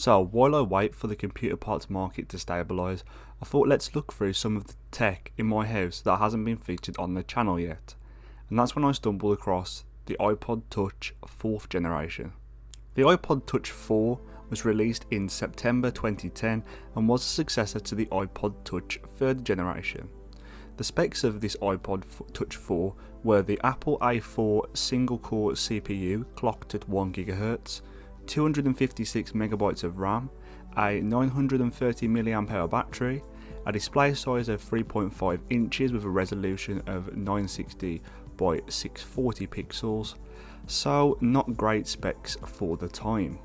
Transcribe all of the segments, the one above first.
So while I wait for the computer parts market to stabilise, I thought let's look through some of the tech in my house that hasn't been featured on the channel yet. And that's when I stumbled across the iPod Touch 4th generation. The iPod Touch 4 was released in September 2010 and was a successor to the iPod Touch 3rd generation. The specs of this iPod Touch 4 were the Apple A4 single-core CPU clocked at 1 GHz, 256 MB of RAM, a 930 mAh battery, a display size of 3.5 inches with a resolution of 960 by 640 pixels, so not great specs for the time.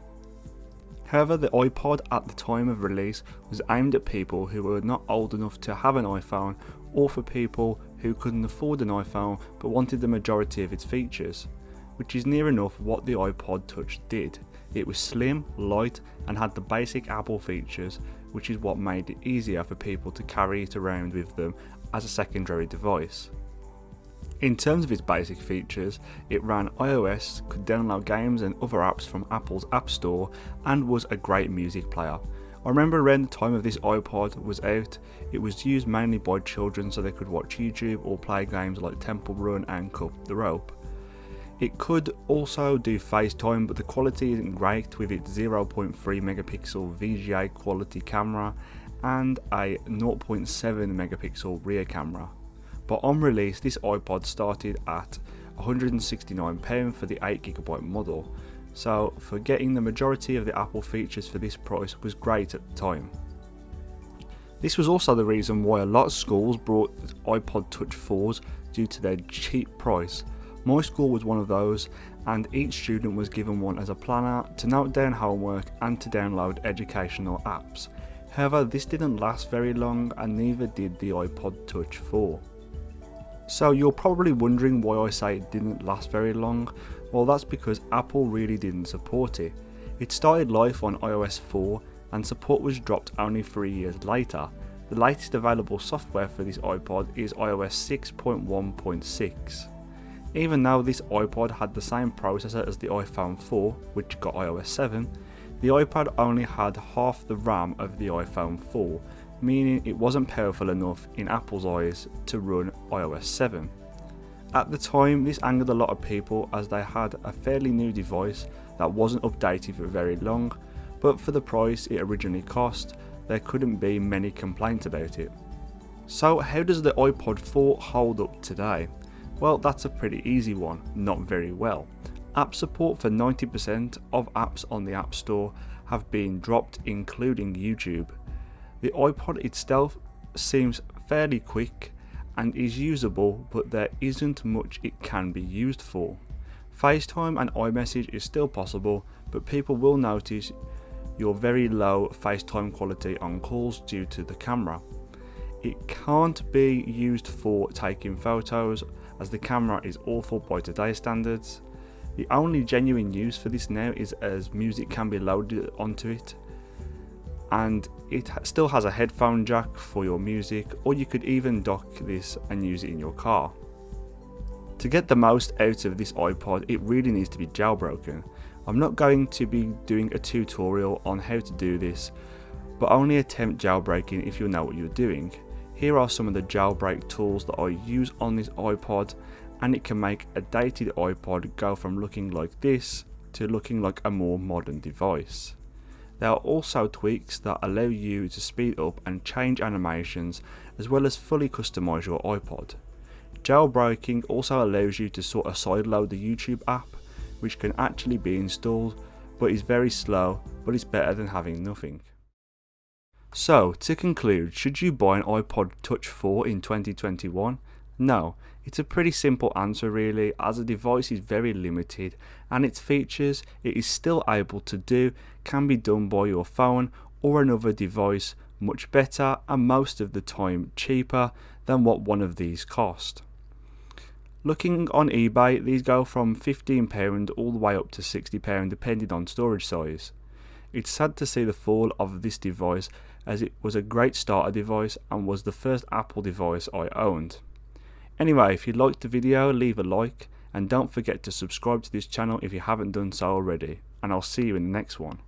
However, the iPod at the time of release was aimed at people who were not old enough to have an iPhone, or for people who couldn't afford an iPhone but wanted the majority of its features, which is near enough what the iPod Touch did. It was slim, light, and had the basic Apple features, which is what made it easier for people to carry it around with them as a secondary device. In terms of its basic features, it ran iOS, could download games and other apps from Apple's App Store, and was a great music player. I remember around the time of this iPod was out, it was used mainly by children so they could watch YouTube or play games like Temple Run and Cut the Rope. It could also do FaceTime, but the quality isn't great with its 0.3 megapixel VGA quality camera and a 0.7 megapixel rear camera. But on release, this iPod started at £169 for the 8GB model, so for getting the majority of the Apple features for this price was great at the time. This was also the reason why a lot of schools brought iPod Touch 4s due to their cheap price. My school was one of those, and each student was given one as a planner to note down homework and to download educational apps. However, this didn't last very long, and neither did the iPod Touch 4. So you're probably wondering why I say it didn't last very long. Well, that's because Apple really didn't support it. It started life on iOS 4 and support was dropped only 3 years later. The latest available software for this iPod is iOS 6.1.6. Even though this iPod had the same processor as the iPhone 4, which got iOS 7, the iPod only had half the RAM of the iPhone 4, meaning it wasn't powerful enough in Apple's eyes to run iOS 7. At the time, this angered a lot of people as they had a fairly new device that wasn't updated for very long, but for the price it originally cost, there couldn't be many complaints about it. So how does the iPod 4 hold up today? Well, that's a pretty easy one, not very well. App support for 90% of apps on the App Store have been dropped, including YouTube. The iPod itself seems fairly quick and is usable, but there isn't much it can be used for. FaceTime and iMessage is still possible, but people will notice your very low FaceTime quality on calls due to the camera. It can't be used for taking photos as the camera is awful by today's standards. The only genuine use for this now is as music can be loaded onto it, and it still has a headphone jack for your music, or you could even dock this and use it in your car. To get the most out of this iPod, it really needs to be jailbroken. I'm not going to be doing a tutorial on how to do this, but only attempt jailbreaking if you know what you're doing. Here are some of the jailbreak tools that I use on this iPod, and it can make a dated iPod go from looking like this to looking like a more modern device. There are also tweaks that allow you to speed up and change animations, as well as fully customize your iPod. Jailbreaking also allows you to sort of sideload the YouTube app, which can actually be installed, but is very slow, but it's better than having nothing. So, to conclude, should you buy an iPod Touch 4 in 2021? No, it's a pretty simple answer really, as the device is very limited and its features it is still able to do can be done by your phone or another device much better and most of the time cheaper than what one of these cost. Looking on eBay, these go from £15 all the way up to £60 depending on storage size. It's sad to see the fall of this device as it was a great starter device and was the first Apple device I owned. Anyway, if you liked the video, leave a like and don't forget to subscribe to this channel if you haven't done so already, and I'll see you in the next one.